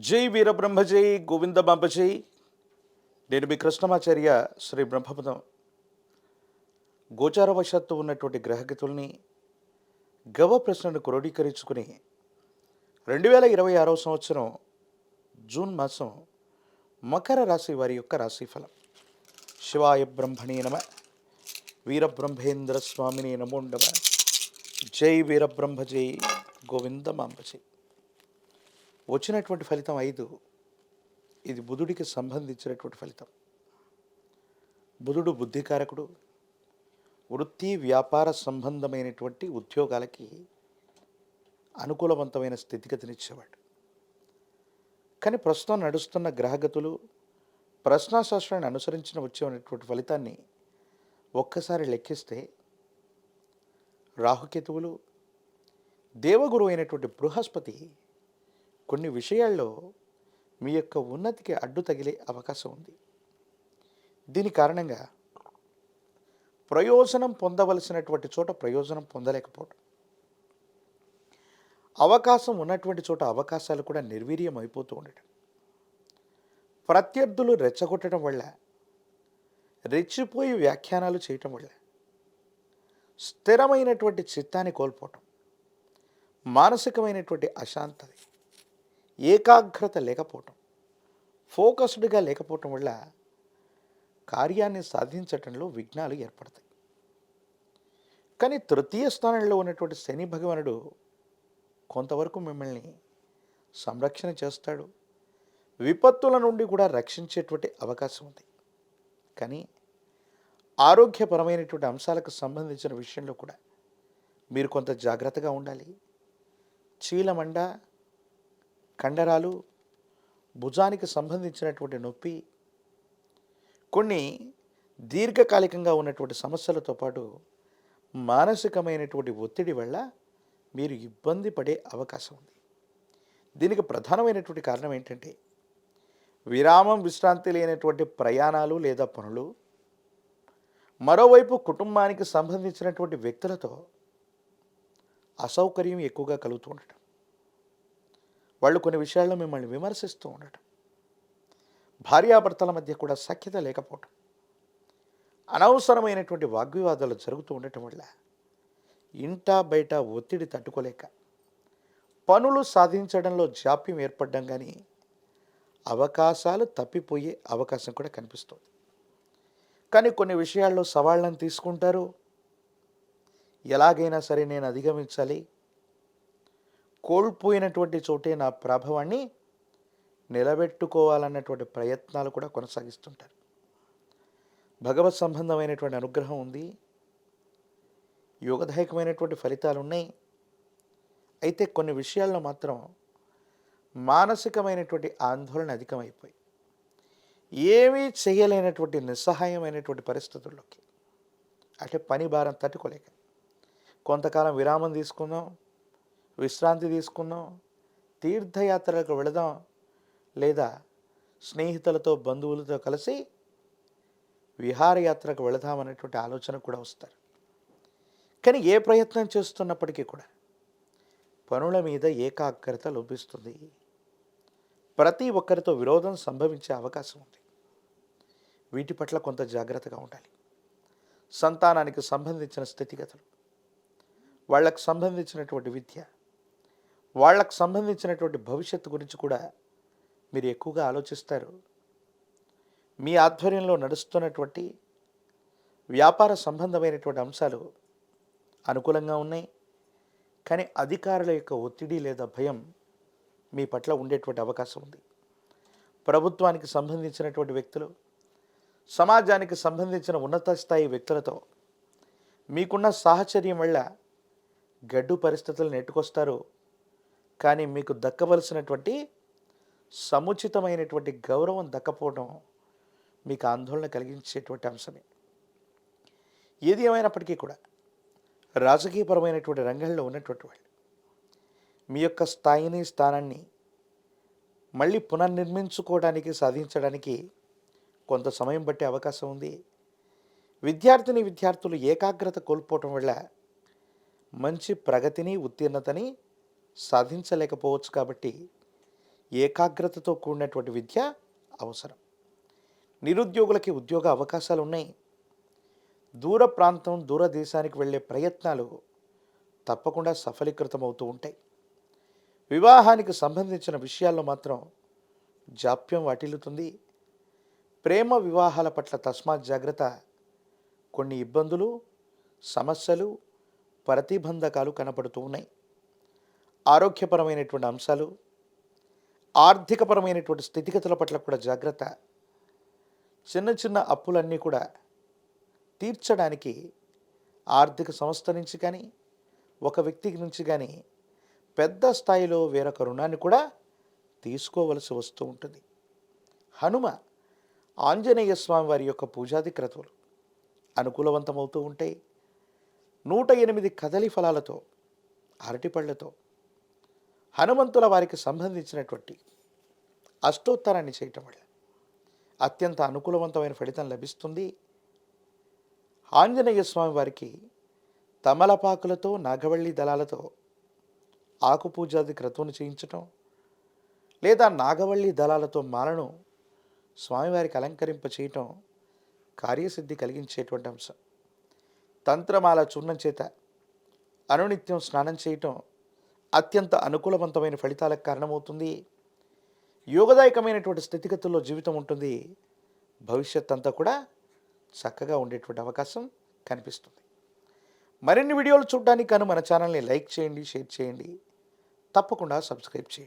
జై వీరబ్రహ్మ జై గోవింద బాంబ జై. నేను మీ కృష్ణమాచార్య. శ్రీ బ్రహ్మపదం గోచారవశాత్తు ఉన్నటువంటి గ్రహగతుల్ని గవ ప్రశ్నను క్రోడీకరించుకుని 2026 సంవత్సరం జూన్ మాసం మకర రాశి వారి యొక్క రాశిఫలం. శివాయ బ్రహ్మణే నమ. వీరబ్రహ్మేంద్ర స్వామిని నమోండమ. జై వీరబ్రహ్మ జై గోవింద మాంబ జై. వచ్చినటువంటి ఫలితం 5. ఇది బుధుడికి సంబంధించినటువంటి ఫలితం. బుధుడు బుద్ధికారకుడు. వృత్తి వ్యాపార సంబంధమైనటువంటి ఉద్యోగాలకి అనుకూలవంతమైన స్థితిగతినిచ్చేవాడు. కానీ ప్రస్తుతం నడుస్తున్న గ్రహగతులు ప్రశ్నాశాస్త్రాన్ని అనుసరించిన వచ్చేటువంటి ఫలితాన్ని ఒక్కసారి లెక్కిస్తే రాహుకేతువులు, దేవగురు అయినటువంటి బృహస్పతి కొన్ని విషయాల్లో మీ యొక్క ఉన్నతికి అడ్డు తగిలే అవకాశం ఉంది. దీని కారణంగా ప్రయోజనం పొందవలసినటువంటి చోట ప్రయోజనం పొందలేకపోవడం, అవకాశం ఉన్నటువంటి చోట అవకాశాలు కూడా నిర్వీర్యం అయిపోతూ ఉండటం, ప్రత్యర్థులు రెచ్చగొట్టడం వల్ల, రెచ్చిపోయి వ్యాఖ్యానాలు చేయటం వల్ల స్థిరమైనటువంటి చిత్తాన్ని కోల్పోవటం, మానసికమైనటువంటి అశాంతత, ఏకాగ్రత లేకపోవటం, ఫోకస్డ్గా లేకపోవటం వల్ల కార్యాన్ని సాధించటంలో విఘ్నాలు ఏర్పడతాయి. కానీ తృతీయ స్థానంలో ఉన్నటువంటి శని భగవానుడు కొంతవరకు మిమ్మల్ని సంరక్షణ చేస్తాడు, విపత్తుల నుండి కూడా రక్షించేటువంటి అవకాశం ఉంది. కానీ ఆరోగ్యపరమైనటువంటి అంశాలకు సంబంధించిన విషయంలో కూడా మీరు కొంత జాగ్రత్తగా ఉండాలి. చీలమండ, కండరాలు, భుజానికి సంబంధించినటువంటి నొప్పి, కొన్ని దీర్ఘకాలికంగా ఉన్నటువంటి సమస్యలతో పాటు మానసికమైనటువంటి ఒత్తిడి వల్ల మీరు ఇబ్బంది పడే అవకాశం ఉంది. దీనికి ప్రధానమైనటువంటి కారణం ఏంటంటే విరామం విశ్రాంతి లేనటువంటి ప్రయాణాలు లేదా పనులు, మరోవైపు కుటుంబానికి సంబంధించినటువంటి వ్యక్తులతో అసౌకర్యం ఎక్కువగా కలుగుతూ ఉండటం, వాళ్ళు కొన్ని విషయాల్లో మిమ్మల్ని విమర్శిస్తూ ఉండటం, భార్యాభర్తల మధ్య కూడా సఖ్యత లేకపోవటం, అనవసరమైనటువంటి వాగ్వివాదాలు జరుగుతూ ఉండటం వల్ల ఇంటా బయట ఒత్తిడి తట్టుకోలేక పనులు సాధించడంలో జాప్యం ఏర్పడడం, కానీ అవకాశాలు తప్పిపోయే అవకాశం కూడా కనిపిస్తుంది. కానీ కొన్ని విషయాల్లో సవాళ్ళను తీసుకుంటారు. ఎలాగైనా సరే నేను అధిగమించాలి, కోల్పోయినటువంటి చోటే నా ప్రభావాన్ని నిలబెట్టుకోవాలన్నటువంటి ప్రయత్నాలు కూడా కొనసాగిస్తుంటారు. భగవత్ సంబంధమైనటువంటి అనుగ్రహం ఉంది, యోగదాయకమైనటువంటి ఫలితాలు ఉన్నాయి. అయితే కొన్ని విషయాల్లో మాత్రం మానసికమైనటువంటి ఆందోళన అధికమైపోయి ఏమీ చేయలేనటువంటి నిస్సహాయమైనటువంటి పరిస్థితుల్లోకి, అంటే పని భారం తట్టుకోలేక కొంతకాలం విరామం తీసుకుందాం, విశ్రాంతి తీసుకుందాం, తీర్థయాత్రలకు వెళదాం, లేదా స్నేహితులతో బంధువులతో కలిసి విహారయాత్రకు వెళదామనేటువంటి ఆలోచన కూడా వస్తారు. కానీ ఏ ప్రయత్నం చేస్తున్నప్పటికీ కూడా పనుల మీద ఏకాగ్రత లోపిస్తుంది. ప్రతి ఒక్కరితో విరోధం సంభవించే అవకాశం ఉంది. వీటి పట్ల కొంత జాగ్రత్తగా ఉండాలి. సంతానానికి సంబంధించిన స్థితిగతులు, వాళ్ళకు సంబంధించినటువంటి విద్య, వాళ్ళకు సంబంధించినటువంటి భవిష్యత్తు గురించి కూడా మీరు ఎక్కువగా ఆలోచిస్తారు. మీ ఆధ్వర్యంలో నడుస్తున్నటువంటి వ్యాపార సంబంధమైనటువంటి అంశాలు అనుకూలంగా ఉన్నాయి. కానీ అధికారుల యొక్క ఒత్తిడి లేదా భయం మీ పట్ల ఉండేటువంటి అవకాశం ఉంది. ప్రభుత్వానికి సంబంధించినటువంటి వ్యక్తులు, సమాజానికి సంబంధించిన ఉన్నత స్థాయి వ్యక్తులతో మీకున్న సాహచర్యం వల్ల గడ్డు పరిస్థితులు నెట్టుకొస్తారు. కానీ మీకు దక్కవలసినటువంటి సముచితమైనటువంటి గౌరవం దక్కపోవడం మీకు ఆందోళన కలిగించేటువంటి అంశమే. ఏది ఏమైనప్పటికీ కూడా రాజకీయపరమైనటువంటి రంగంలో ఉన్నటువంటి వాళ్ళు మీ యొక్క స్థాయిని, స్థానాన్ని మళ్ళీ పునర్నిర్మించుకోవడానికి, సాధించడానికి కొంత సమయం పట్టే అవకాశం ఉంది. విద్యార్థులు ఏకాగ్రత కోల్పోవటం వల్ల మంచి ప్రగతిని, ఉత్తీర్ణతని సాధించలేకపోవచ్చు. కాబట్టి ఏకాగ్రతతో కూడినటువంటి విద్య అవసరం. నిరుద్యోగులకి ఉద్యోగ అవకాశాలు ఉన్నాయి. దూర ప్రాంతం, దూర దేశానికి వెళ్ళే ప్రయత్నాలు తప్పకుండా సఫలీకృతమవుతూ ఉంటాయి. వివాహానికి సంబంధించిన విషయాల్లో మాత్రం జాప్యం వాటిల్లుతుంది. ప్రేమ వివాహాల పట్ల తస్మాత్ జాగ్రత్త. కొన్ని ఇబ్బందులు, సమస్యలు, ప్రతిబంధకాలు కనపడుతూ ఉన్నాయి. ఆరోగ్యపరమైనటువంటి అంశాలు, ఆర్థికపరమైనటువంటి స్థితిగతుల పట్ల కూడా జాగ్రత్త. చిన్న చిన్న అప్పులన్నీ కూడా తీర్చడానికి ఆర్థిక సంస్థ నుంచి కానీ, ఒక వ్యక్తి నుంచి కానీ పెద్ద స్థాయిలో వేరొక రుణాన్ని కూడా తీసుకోవలసి వస్తూ ఉంటుంది. హనుమ ఆంజనేయ స్వామి వారి యొక్క పూజాది క్రతువులు అనుకూలవంతమవుతూ ఉంటాయి. 108 కదలి ఫలాలతో, అరటిపళ్లతో హనుమంతుల వారికి సంబంధించినటువంటి అష్టోత్తరాన్ని చేయటం వల్ల అత్యంత అనుకూలవంతమైన ఫలితం లభిస్తుంది. ఆంజనేయ స్వామి వారికి తమలపాకులతో, నాగవల్లి దళాలతో ఆకుపూజాది క్రతువును చేయించటం, లేదా నాగవల్లి దళాలతో మాలను స్వామివారికి అలంకరింప చేయటం కార్యసిద్ధి కలిగించేటువంటి అంశం. తంత్రమాల చూర్ణం చేత అనునిత్యం స్నానం చేయటం అత్యంత అనుకూలవంతమైన ఫలితాలకు కారణమవుతుంది. యోగదాయకమైనటువంటి స్థితిగతుల్లో జీవితం ఉంటుంది. భవిష్యత్ అంతా కూడా చక్కగా ఉండేటువంటి అవకాశం కనిపిస్తుంది. మరిన్ని వీడియోలు చూడడానికి మన ఛానల్ని లైక్ చేయండి, షేర్ చేయండి, తప్పకుండా సబ్స్క్రైబ్ చేయండి.